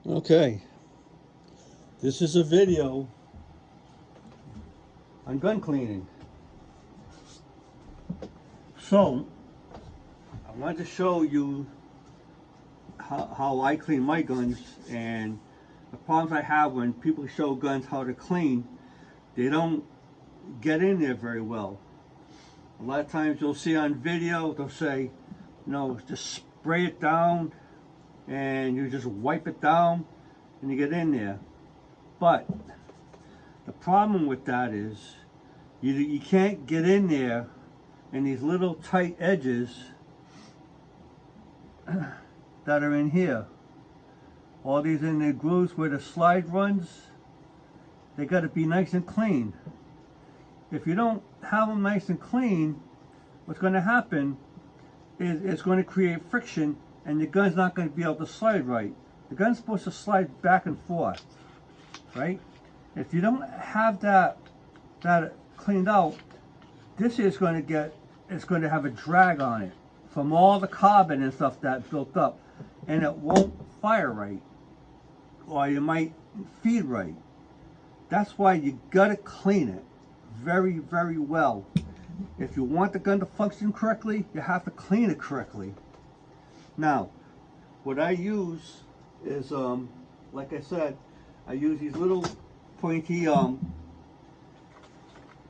Okay, this is a video on gun cleaning. So, I wanted to show you how I clean my guns and the problems I have when people show guns how to clean. They don't get in there very well. A lot of times you'll see on video, they'll say, just spray it down and you just wipe it down and you get in there. But the problem with that is you can't get in there in these little tight edges that are in here. All these in the grooves where the slide runs, they got to be nice and clean. If you don't have them nice and clean, what's going to happen is it's going to create friction and the gun's not going to be able to slide right. The gun's supposed to slide back and forth, right? If you don't have that cleaned out, this is going to have a drag on it from all the carbon and stuff that built up, and it won't fire right, or you might feed right. That's why you gotta clean it very, very well. If you want the gun to function correctly, you have to clean it correctly. Now, what I use is, like I said, I use these little pointy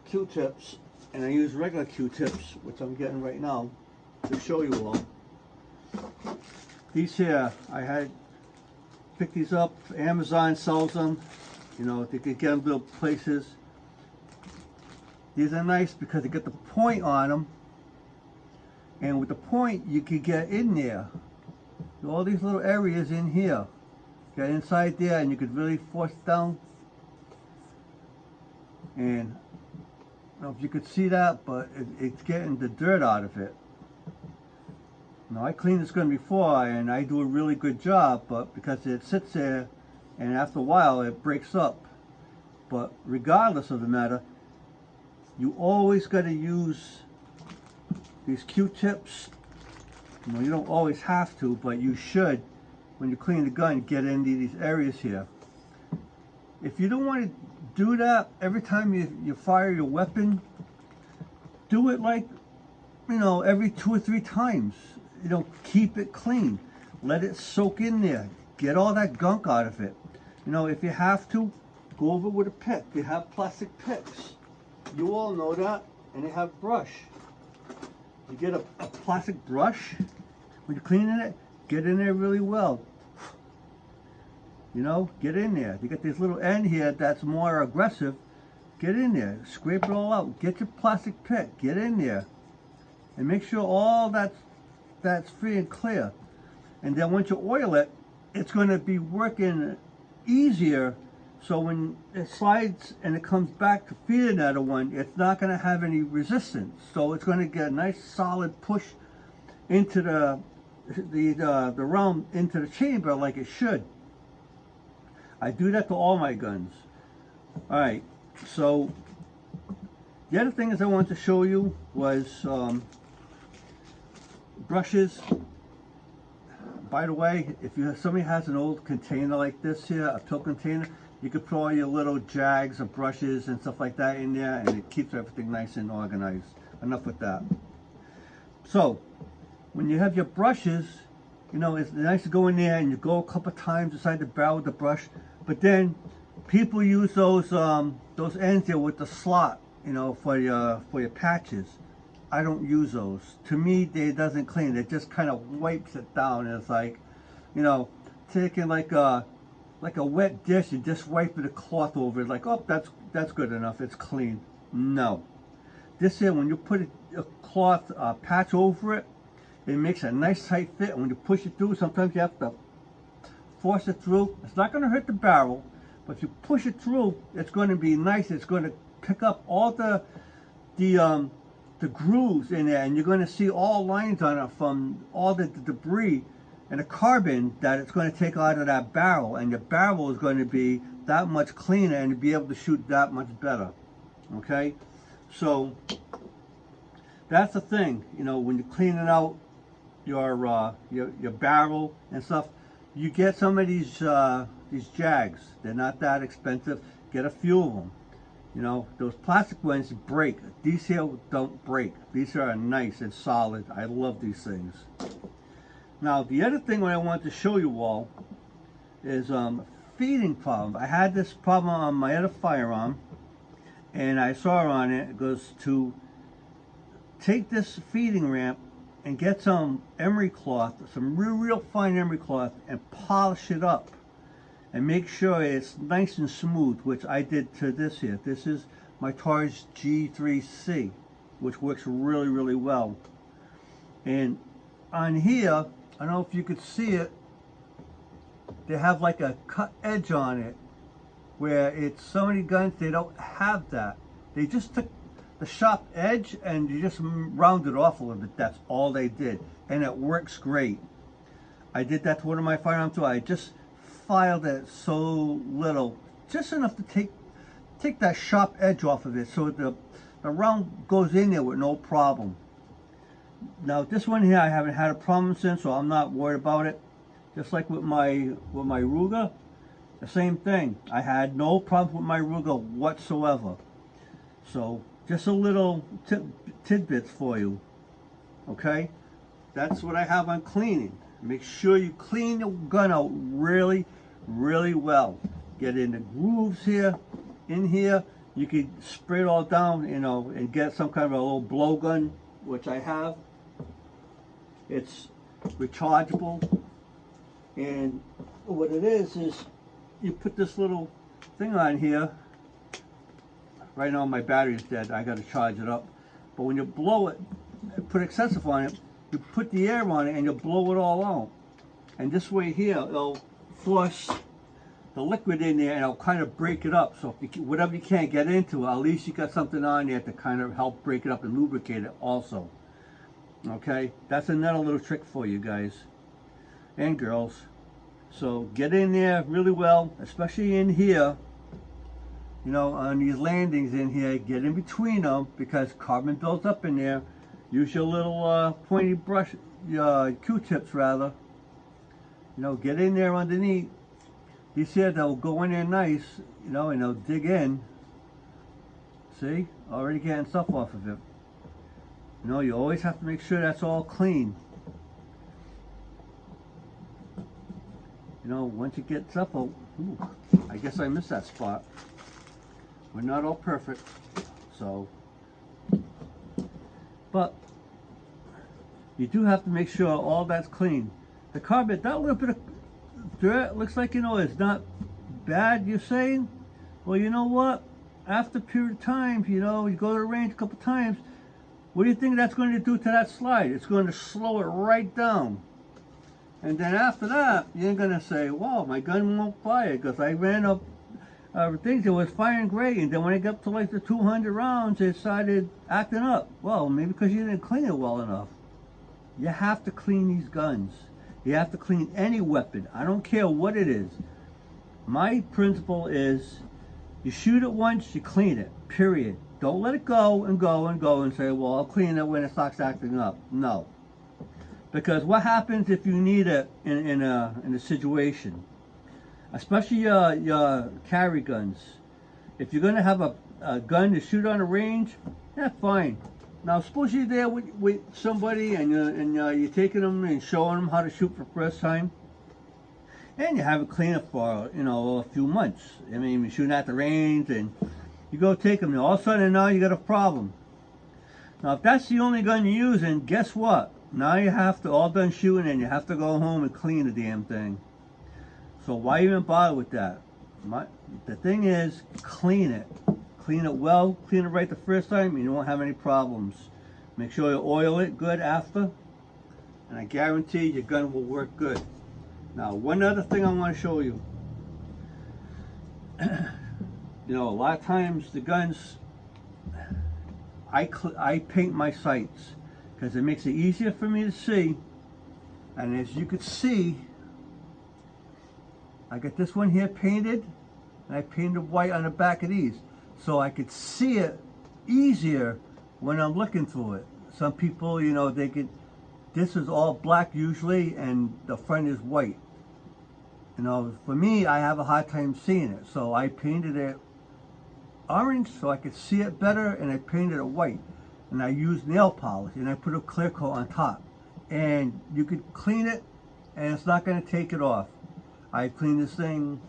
Q-tips, and I use regular Q-tips, which I'm getting right now to show you all. These here, I had picked these up. Amazon sells them. They could get them little places. These are nice because they get the point on them, and with the point you can get in there. All these little areas in here, get inside there, and you could really force it down. And I don't know if you could see that, but it's getting the dirt out of it. Now, I cleaned this gun before and I do a really good job, but because it sits there and after a while it breaks up. But regardless of the matter, you always got to use these Q-tips. You don't always have to, but you should, when you clean the gun, get into these areas here. If you don't want to do that every time you fire your weapon, do it like, every 2 or 3 times. Keep it clean. Let it soak in there. Get all that gunk out of it. If you have to, go over with a pick. They have plastic picks. You all know that. And they have brush. You get a plastic brush. When you're cleaning it, get in there really well. Get in there. You got this little end here that's more aggressive. Get in there. Scrape it all out. Get your plastic pick. Get in there. And make sure all that's free and clear. And then once you oil it, it's going to be working easier, so when it slides and it comes back to feed another one, it's not going to have any resistance. So it's going to get a nice solid push into the round, into the chamber like it should. I do that to all my guns. Alright, so the other thing is I wanted to show you was brushes. By the way, if somebody has an old container like this here, a pill container, you could put all your little jags of brushes and stuff like that in there, and it keeps everything nice and organized. Enough with that. So, when you have your brushes, it's nice to go in there and you go a couple times inside the barrel with the brush, but then people use those ends there with the slot, for your patches. I don't use those. To me, it doesn't clean. It just kind of wipes it down. And it's like, taking like a wet dish and just wiping a cloth over it. Like, oh, that's good enough. It's clean. No. This here, when you put a cloth patch over it, it makes a nice tight fit. And when you push it through, sometimes you have to force it through. It's not going to hurt the barrel, but if you push it through, it's going to be nice. It's going to pick up all the grooves in there, and you're going to see all lines on it from all the debris and the carbon that it's going to take out of that barrel, and your barrel is going to be that much cleaner and be able to shoot that much better. Okay, so that's the thing. When you're cleaning out your barrel and stuff, you get some of these Jags. They're not that expensive. Get a few of them. You know, those plastic ones break. These here don't break. These are nice and solid. I love these things. Now, the other thing what I want to show you all is feeding problem. I had this problem on my other firearm, and I saw on it, it goes to take this feeding ramp and get some emery cloth, some real fine emery cloth, and polish it up and make sure it's nice and smooth, which I did to this here. This is my Taurus G3C, which works really well. And on here, I don't know if you could see it, they have like a cut edge on it, where it's so many guns, they don't have that. They just took the sharp edge and you just rounded off a little bit. That's all they did, and it works great. I did that to one of my firearms too. I just filed it so little, just enough to take that sharp edge off of it, so the round goes in there with no problem. Now this one here, I haven't had a problem since, so I'm not worried about it. Just like with my Ruger, the same thing. I had no problem with my Ruger whatsoever. So just a little tidbits for you. Okay, that's what I have on cleaning. Make sure you clean the gun out really well. Get in the grooves here, in here. You can spray it all down, you know, and get some kind of a little blow gun, which I have. It's rechargeable, and what it is you put this little thing on here. Right now my battery is dead. I got to charge it up. But when you blow it, put excessive on it, you put the air on it and you blow it all out. And this way here, it'll force the liquid in there and it'll kind of break it up. So if you, whatever you can't get into, at least you got something on there to kind of help break it up and lubricate it also. Okay, that's another little trick for you guys and girls. So get in there really well, especially in here. You know, on these landings in here, get in between them because carbon builds up in there. Use your little pointy brush, Q-tips rather. You know, get in there underneath. These here, they'll go in there nice, you know, and they'll dig in. See, already getting stuff off of it. You know, you always have to make sure that's all clean. You know, once it gets up, oh, ooh, I guess I missed that spot. We're not all perfect, so, but you do have to make sure all that's clean. The carpet, that little bit of dirt looks like, you know, it's not bad, you're saying? Well, you know what? After a period of time, you know, you go to the range a couple times, what do you think that's going to do to that slide? It's going to slow it right down. And then after that, you're going to say, wow, my gun won't fire because I ran up things that was firing great, and then when it got up to like the 200 rounds, it started acting up. Well, maybe because you didn't clean it well enough. You have to clean these guns. You have to clean any weapon. I don't care what it is. My principle is you shoot it once, you clean it, period. Don't let it go and say, well, I'll clean it when it starts acting up. No. Because what happens if you need it in a situation? Especially your carry guns. If you're going to have a gun to shoot on a range, yeah, fine. Now, suppose you're there with somebody and you're taking them and showing them how to shoot for the first time, and you haven't cleaned it for, you know, a few months. I mean, you're shooting at the range and you go take them, and all of a sudden now you got a problem. Now, if that's the only gun you're using, guess what? Now you have to, all done shooting, and you have to go home and clean the damn thing. So why even bother with that? The thing is, clean it. Clean it well, clean it right the first time, and you won't have any problems. Make sure you oil it good after, and I guarantee your gun will work good. Now, one other thing I want to show you. You know, a lot of times the guns, I paint my sights because it makes it easier for me to see. And as you can see, I got this one here painted, and I painted white on the back of these, so I could see it easier when I'm looking through it. Some people, you know, this is all black usually, and the front is white. You know, for me, I have a hard time seeing it, so I painted it orange so I could see it better, and I painted it white. And I used nail polish, and I put a clear coat on top. And you could clean it, and it's not going to take it off. I cleaned this thing,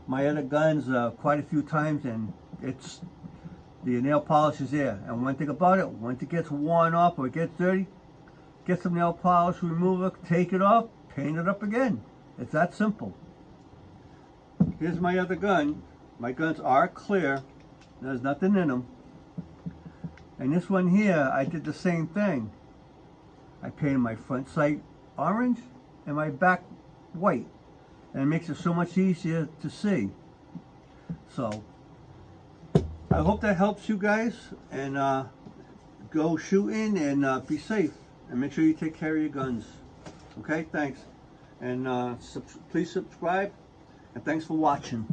my other guns, quite a few times, and the nail polish is there. And one thing about it, once it gets worn off or it gets dirty, get some nail polish remover, take it off, paint it up again. It's that simple. Here's my other gun. My guns are clear. There's nothing in them. And this one here, I did the same thing. I painted my front sight orange and my back white. And it makes it so much easier to see. So, I hope that helps you guys. And go shooting and be safe. And make sure you take care of your guns. Okay, thanks. And please subscribe. And thanks for watching.